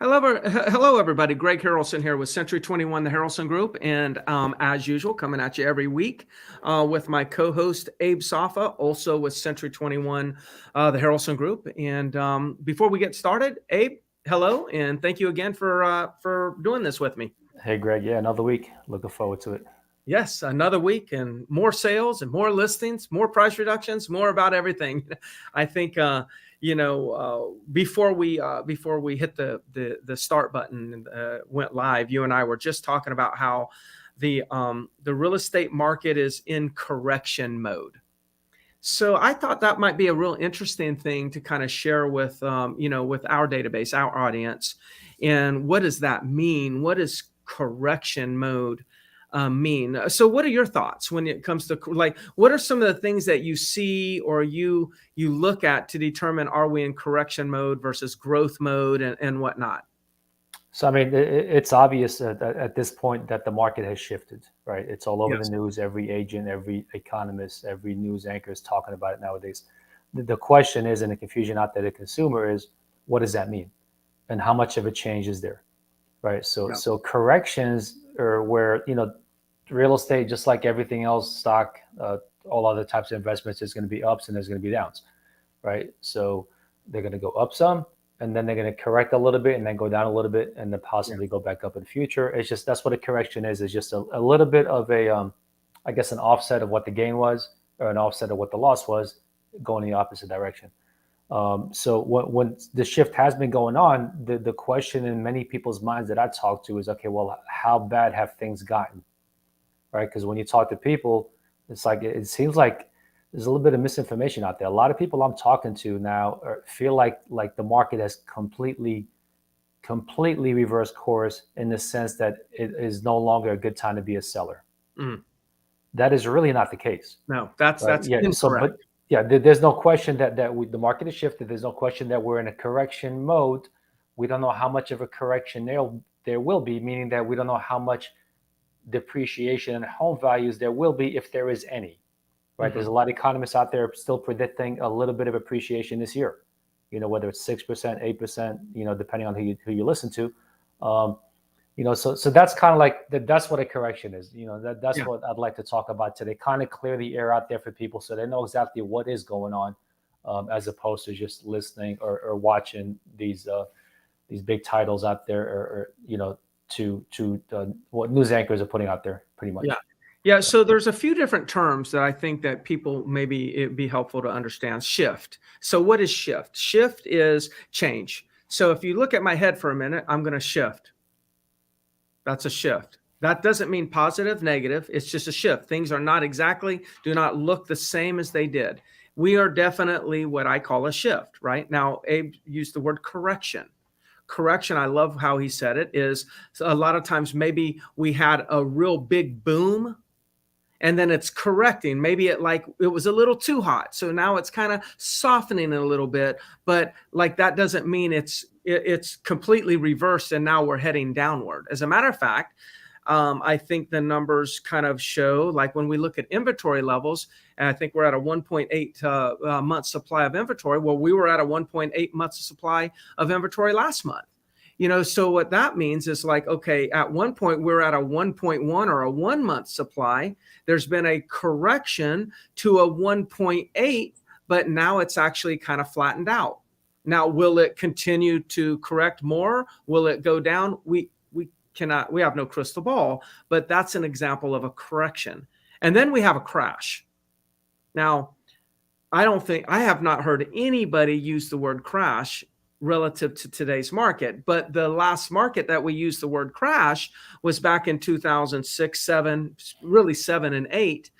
Hello, everybody. Greg Harrelson here with Century 21, the Harrelson Group. And as usual, coming at you every week with my co-host, Abe Safa, also with Century 21, the Harrelson Group. And before we get started, Abe, hello, and thank you again for doing this with me. Hey, Greg. Yeah, another week. Looking forward to it. Yes, another week and more sales and more listings, more price reductions, more about everything. I think before we hit the start button and went live, you and I were just talking about how the real estate market is in correction mode. So I thought that might be a real interesting thing to kind of share with with our database, our audience, and what does that mean? What does correction mode mean? So what are your thoughts when it comes to, like, what are some of the things that you see or you look at to determine, are we in correction mode versus growth mode and whatnot? So, I mean, it's obvious at this point that the market has shifted, right? It's all over Yes. the news. Every agent, every economist, every news anchor is talking about it nowadays. The question is, and the confusion out there to the consumer is, what does that mean? And how much of a change is there, right? So, Yeah. so corrections are where, real estate, just like everything else, stock, all other types of investments, there's going to be ups and there's going to be downs, right? So they're going to go up some, and then they're going to correct a little bit and then go down a little bit and then possibly go back up in the future. It's just, that's what a correction is. It's just a little bit of I guess, an offset of what the gain was or an offset of what the loss was, going in the opposite direction. So when the shift has been going on, the question in many people's minds that I talk to is, okay, well, how bad have things gotten? Right? Because when you talk to people, it's like, it seems like there's a little bit of misinformation out there. A lot of people I'm talking to now feel like the market has completely reversed course, in the sense that it is no longer a good time to be a seller. Mm. That is really not the case. No, that's Right? Yeah. incorrect. So, but yeah, there's no question that the market has shifted. There's no question that we're in a correction mode. We don't know how much of a correction there will be, meaning that we don't know how much depreciation in home values there will be, if there is any. Right? Mm-hmm. There's a lot of economists out there still predicting a little bit of appreciation this year. Whether it's 6%, 8%, depending on who you listen to. So that's kind of like that's what a correction is. That's Yeah. what I'd like to talk about today. Kind of clear the air out there for people so they know exactly what is going on, as opposed to just listening or watching these big titles out there, or to what news anchors are putting out there, pretty much. Yeah. Yeah. So there's a few different terms that I think that people, maybe it'd be helpful to understand. Shift. So what is shift? Shift is change. So if you look at my head for a minute, I'm going to shift. That's a shift. That doesn't mean positive, negative. It's just a shift. Things do not look the same as they did. We are definitely what I call a shift, right? Now, Abe used the word correction. Correction, I love how he said it, is a lot of times maybe we had a real big boom and then it's correcting. Maybe it was a little too hot. So now it's kind of softening a little bit, but like that doesn't mean it's completely reversed and now we're heading downward. As a matter of fact, I think the numbers kind of show, like when we look at inventory levels, and I think we're at a 1.8 month supply of inventory. Well, we were at a 1.8 month supply of inventory last month. So what that means is, like, okay, at one point we're at a 1.1 or a 1 month supply. There's been a correction to a 1.8, but now it's actually kind of flattened out. Now, will it continue to correct more? Will it go down? We have no crystal ball, but that's an example of a correction. And then we have a crash. Now, I have not heard anybody use the word crash relative to today's market, but the last market that we used the word crash was back in 2006, 7, really 7 and 8.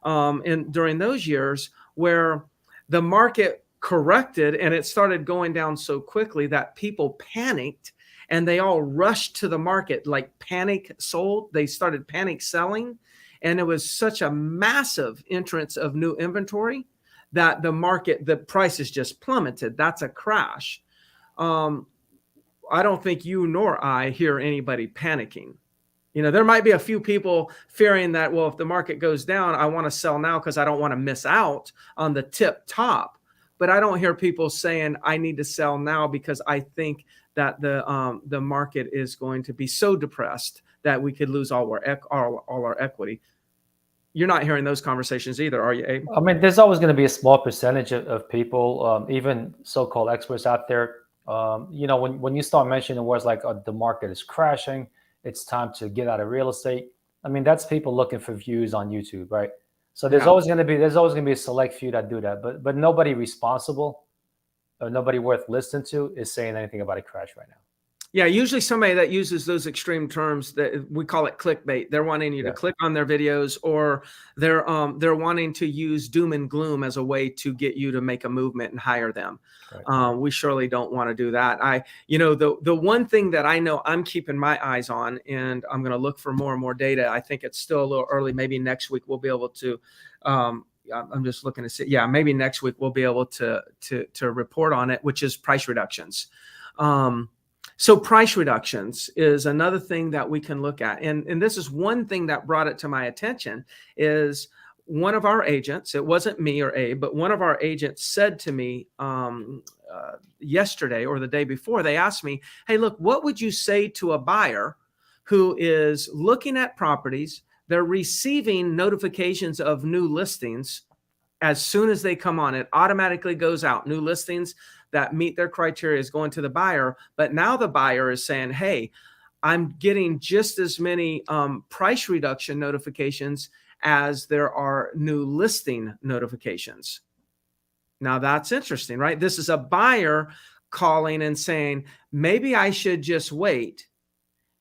And during those years where the market corrected and it started going down so quickly that people panicked and they all rushed to the market, like panic sold. They started panic selling. And it was such a massive entrance of new inventory that the prices just plummeted. That's a crash. I don't think you nor I hear anybody panicking. There might be a few people fearing that, well, if the market goes down, I want to sell now because I don't want to miss out on the tip top. but I don't hear people saying I need to sell now because I think that the market is going to be so depressed that we could lose all our equity. You're not hearing those conversations either, are you, Abe? I mean, there's always going to be a small percentage of people, even so-called experts out there. When you start mentioning words like the market is crashing, it's time to get out of real estate. I mean, that's people looking for views on YouTube, right? So there's Yeah. always going to be a select few that do that, but nobody responsible or nobody worth listening to is saying anything about a crash right now. Yeah, usually somebody that uses those extreme terms, that we call it clickbait. They're wanting you to click on their videos, or they're wanting to use doom and gloom as a way to get you to make a movement and hire them. Right. We surely don't want to do that. The one thing that I know I'm keeping my eyes on, and I'm going to look for more and more data. I think it's still a little early. Maybe next week we'll be able to. I'm just looking to see. Yeah, maybe next week we'll be able to report on it, which is price reductions. So price reductions is another thing that we can look at. And this is one thing that brought it to my attention is one of our agents, it wasn't me or Abe, but one of our agents said to me yesterday or the day before, they asked me, hey, look, what would you say to a buyer who is looking at properties? They're receiving notifications of new listings as soon as they come on. It automatically goes out. New listings that meet their criteria is going to the buyer. But now the buyer is saying, hey, I'm getting just as many price reduction notifications as there are new listing notifications. Now that's interesting, right? This is a buyer calling and saying, maybe I should just wait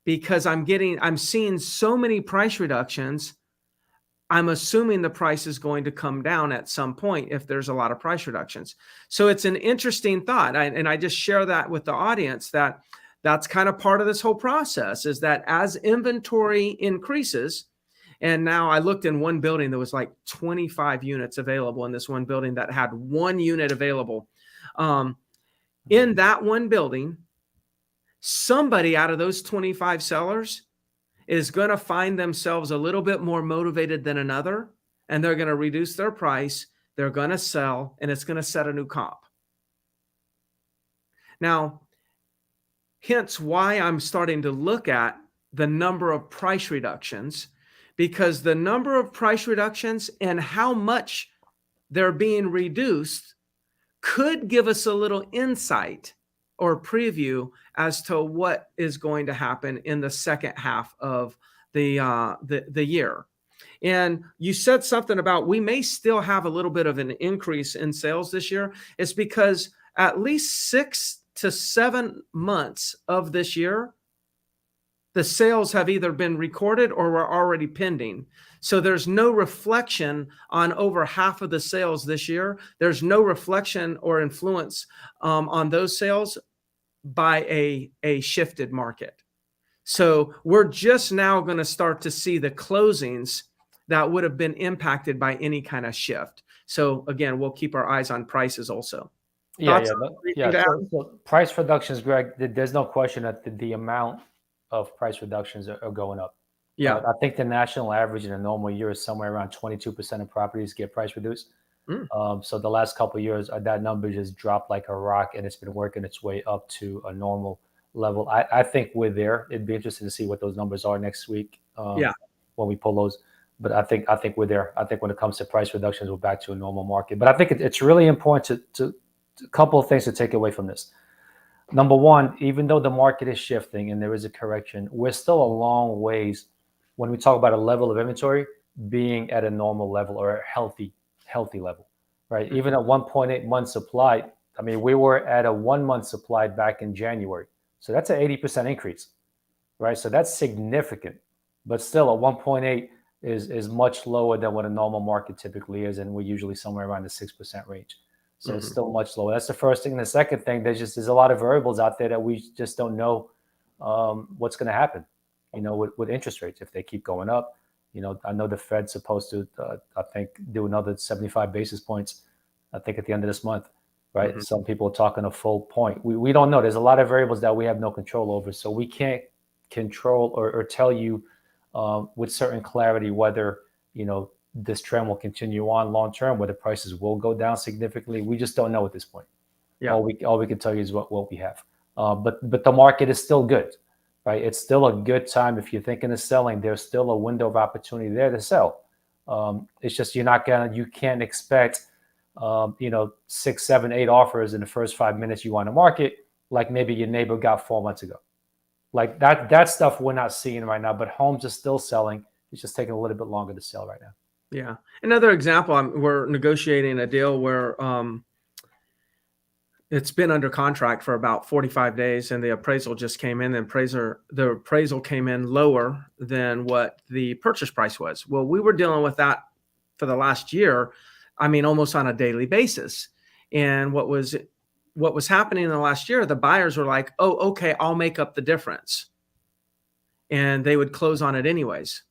because I'm seeing so many price reductions. I'm assuming the price is going to come down at some point if there's a lot of price reductions. So it's an interesting thought. And I just share that with the audience that's kind of part of this whole process, is that as inventory increases, and now I looked in one building, there was like 25 units available in this one building that had one unit available. In that one building, somebody out of those 25 sellers is going to find themselves a little bit more motivated than another, and they're going to reduce their price, they're going to sell, and it's going to set a new comp. Now, hence why I'm starting to look at the number of price reductions, because the number of price reductions and how much they're being reduced could give us a little insight or preview as to what is going to happen in the second half of the year. And you said something about we may still have a little bit of an increase in sales this year. It's because at least 6 to 7 months of this year, the sales have either been recorded or were already pending. So there's no reflection on over half of the sales this year. There's no reflection or influence on those sales by a shifted market. So we're just now going to start to see the closings that would have been impacted by any kind of shift. So again, we'll keep our eyes on prices also. Yeah. So price reductions, Greg, there's no question that the amount of price reductions are going up. Yeah. I think the national average in a normal year is somewhere around 22% of properties get price reduced. So the last couple of years, that number just dropped like a rock, and it's been working its way up to a normal level. I think we're there. It'd be interesting to see what those numbers are next week when we pull those. But I think we're there. I think when it comes to price reductions, we're back to a normal market. But I think it's really important to a couple of things to take away from this. Number one, even though the market is shifting and there is a correction, we're still a long ways when we talk about a level of inventory being at a normal level or a healthy level, right? Even at 1.8 months supply, I mean, we were at a 1 month supply back in January. So that's an 80% increase, right? So that's significant, but still a 1.8 is much lower than what a normal market typically is. And we're usually somewhere around the 6% range. So it's still much lower. That's the first thing. And the second thing, there's a lot of variables out there that we just don't know what's going to happen, with interest rates. If they keep going up, I know the Fed's supposed to, I think, do another 75 basis points, I think at the end of this month, right? Some people are talking a full point. We don't know. There's a lot of variables that we have no control over. So we can't control or tell you with certain clarity whether, this trend will continue on long term, where the prices will go down significantly. We just don't know at this point. Yeah. All we can tell you is what we have. But the market is still good, right? It's still a good time if you're thinking of selling. There's still a window of opportunity there to sell. It's just you can't expect 6, 7, 8 offers in the first 5 minutes you want to market, like maybe your neighbor got 4 months ago. Like that stuff we're not seeing right now, but homes are still selling. It's just taking a little bit longer to sell right now. Yeah. Another example, we're negotiating a deal where it's been under contract for about 45 days and the appraisal just came in. The appraisal came in lower than what the purchase price was. Well, we were dealing with that for the last year, almost on a daily basis. And what was happening in the last year, the buyers were like, oh, okay, I'll make up the difference. And they would close on it anyways.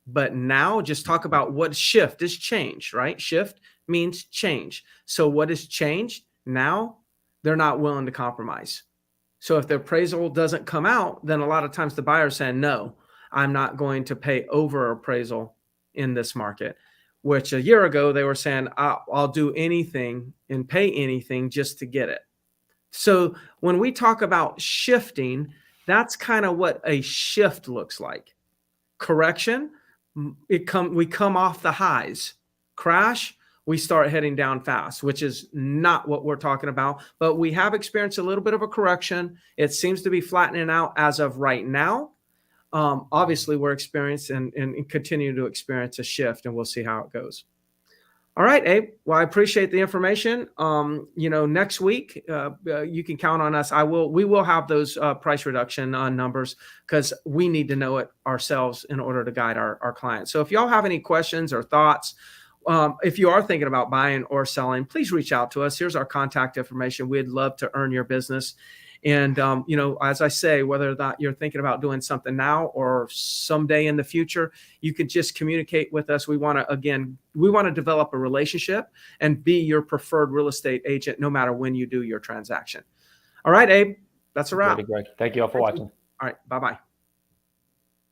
But now just talk about what shift is change, right? Shift means change. So what has changed? Now they're not willing to compromise. So if the appraisal doesn't come out, then a lot of times the buyer's saying, no, I'm not going to pay over appraisal in this market, which a year ago they were saying, I'll do anything and pay anything just to get it. So when we talk about shifting, that's kind of what a shift looks like. Correction, we come off the highs. Crash, we start heading down fast, which is not what we're talking about. But we have experienced a little bit of a correction. It seems to be flattening out as of right now. Obviously, we're experiencing and continue to experience a shift, and we'll see how it goes. All right, Abe. Well, I appreciate the information. Next week, you can count on us. We will have those price reduction numbers because we need to know it ourselves in order to guide our clients. So if y'all have any questions or thoughts, if you are thinking about buying or selling, please reach out to us. Here's our contact information. We'd love to earn your business. And, as I say, whether or not you're thinking about doing something now or someday in the future, you could just communicate with us. We want to develop a relationship and be your preferred real estate agent, no matter when you do your transaction. All right, Abe, that's a wrap. Great. Thank you all for watching. All right. Bye-bye.